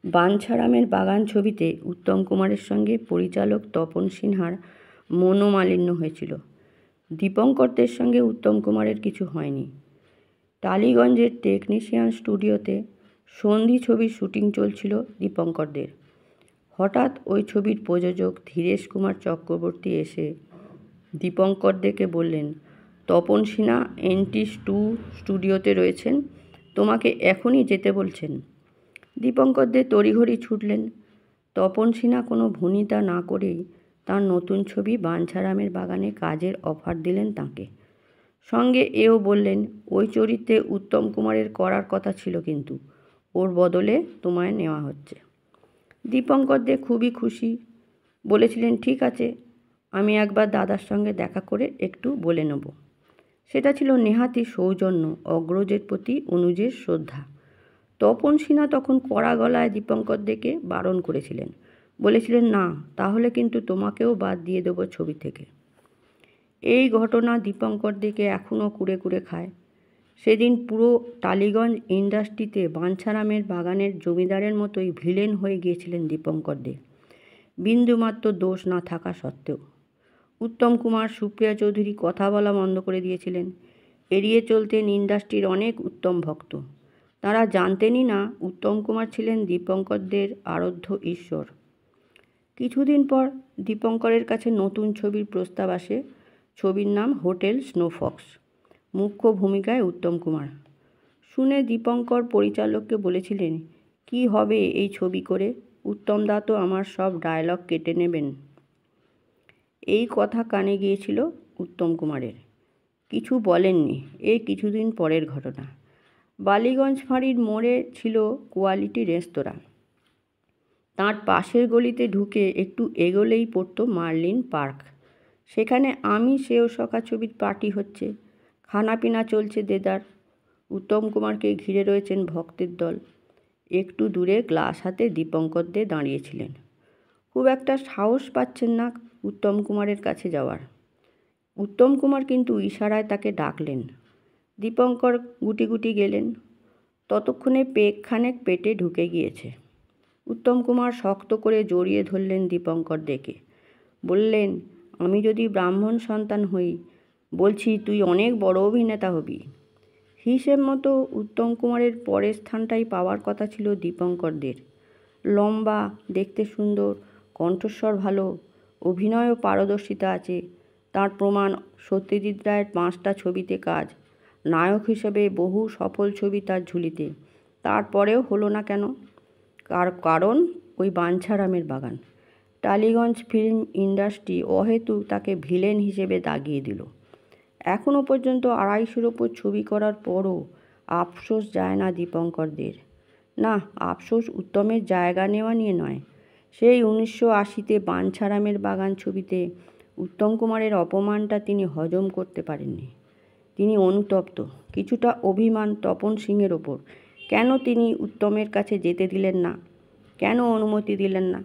বাঞ্ছারামের বাগান ছবিতে উত্তম কুমারের সঙ্গে পরিচালক তপন সিনহার মনোমালিন্য হয়েছিল। দীপঙ্করদের সঙ্গে উত্তম কুমারের কিছু হয়নি। টালিগঞ্জের টেকনিশিয়ান স্টুডিওতে সন্ধি ছবির শুটিং চলছিল দীপঙ্করদের। হঠাৎ ওই ছবির প্রযোজক ধীরেশ কুমার চক্রবর্তী এসে দীপঙ্করদেরকে বললেন, তপন সিনহা NT2 স্টুডিওতে রয়েছেন, তোমাকে এখনই যেতে বলছেন। দীপঙ্করদের তড়িঘড়ি ছুটলেন। তপন সিনহা কোনো ভনিতা না করেই তার নতুন ছবি বাঞ্ছারামের বাগানে কাজের অফার দিলেন তাঁকে। সঙ্গে এও বললেন, ওই চরিত্রে উত্তম কুমারের করার কথা ছিল, কিন্তু ওর বদলে তোমায় নেওয়া হচ্ছে। দীপঙ্করদের খুবই খুশি, বলেছিলেন ঠিক আছে, আমি একবার দাদার সঙ্গে দেখা করে একটু বলে নেব। সেটা ছিল নেহাতি সৌজন্য, অগ্রজের প্রতি অনুজের শ্রদ্ধা। তপন সিনহা তখন কড়া গলায় দীপঙ্করদেরকে বারণ করেছিলেন, বলেছিলেন না, তাহলে কিন্তু তোমাকেও বাদ দিয়ে দেবো ছবি থেকে। এই ঘটনা দীপঙ্করদেরকে এখনও কুড়ে কুড়ে খায়। সেদিন পুরো টালিগঞ্জ ইন্ডাস্ট্রিতে বাঞ্ছারামের বাগানের জমিদারের মতোই ভিলেন হয়ে গিয়েছিলেন দীপঙ্করদের, বিন্দুমাত্র দোষ না থাকা সত্ত্বেও। উত্তম কুমার, সুপ্রিয়া চৌধুরী কথা বলা বন্ধ করে দিয়েছিলেন। এড়িয়ে চলতেন ইন্ডাস্ট্রির অনেক উত্তম ভক্ত। তারা জানতেনই না উত্তম কুমার ছিলেন দীপঙ্করদের আরাধ্য ঈশ্বর। কিছুদিন পর দীপঙ্করের কাছে নতুন ছবির প্রস্তাব আসে। ছবির নাম হোটেল স্নোফক্স, মুখ্য ভূমিকায় উত্তম কুমার। শুনে দীপঙ্কর পরিচালককে বলেছিলেন, কি হবে এই ছবি করে, উত্তম দা তো আমার সব ডায়লগ কেটে নেবেন। এই কথা কানে গিয়েছিল উত্তম কুমারের, কিছু বলেননি। এই কিছুদিন পরের ঘটনা। বালিগঞ্জ ফাঁড়ির মোড়ে ছিল কোয়ালিটি রেস্তোরাঁ। তার পাশের গলিতে ঢুকে একটু এগোলেই পড়তো মার্লিন পার্ক। সেখানে আমি সেও সখা ছবির পার্টি হচ্ছে, খানাপিনা চলছে দেদার। উত্তম কুমারকে ঘিরে রয়েছেন ভক্তের দল। একটু দূরে গ্লাস হাতে দীপঙ্করদের দাঁড়িয়েছিলেন। খুব একটা সাহস পাচ্ছেন না উত্তম কুমারের কাছে যাওয়ার। উত্তম কুমার কিন্তু ইশারায় তাকে ডাকলেন। দীপঙ্কর গুটি গুটি গেলেন। ততক্ষণে পেকখানেক পেটে ঢুকে গিয়েছে। উত্তম কুমার শক্ত করে জড়িয়ে ধরলেন দীপঙ্করদেরকে, বললেন, আমি যদি ব্রাহ্মণ সন্তান হই, বলছি তুই অনেক বড় অভিনেতা হবি। হিসেব মতো উত্তম কুমারের পরের স্থানটাই পাওয়ার কথা ছিল দীপঙ্করদের। লম্বা, দেখতে সুন্দর, কণ্ঠস্বর ভালো, অভিনয়ও পারদর্শিতা আছে। তার প্রমাণ সত্যজিৎ রায়ের 5টা ছবিতে কাজ, নায়ক হিসেবে বহু সফল ছবি তার ঝুলিতে। তারপরেও হলো না কেন? কারণ ওই বাঞ্ছারামের বাগান। টালিগঞ্জ ফিল্ম ইন্ডাস্ট্রি অহেতুক তাকে ভিলেন হিসেবে দাগিয়ে দিল। এখনও পর্যন্ত 250-র ওপর ছবি করার পরও আফসোস যায় না দীপঙ্করদের। না, আফসোস উত্তমের জায়গা নেওয়া নিয়ে নয়। সেই 1980-তে বাঞ্ছারামের বাগান ছবিতে উত্তম কুমারের অপমানটা তিনি হজম করতে পারেননি। তিনি অনুতপ্ত, কিছুটা অভিমান তপন সিংহের ওপর। কেন তিনি উত্তমের কাছে যেতে দিলেন না, কেন অনুমতি দিলেন না?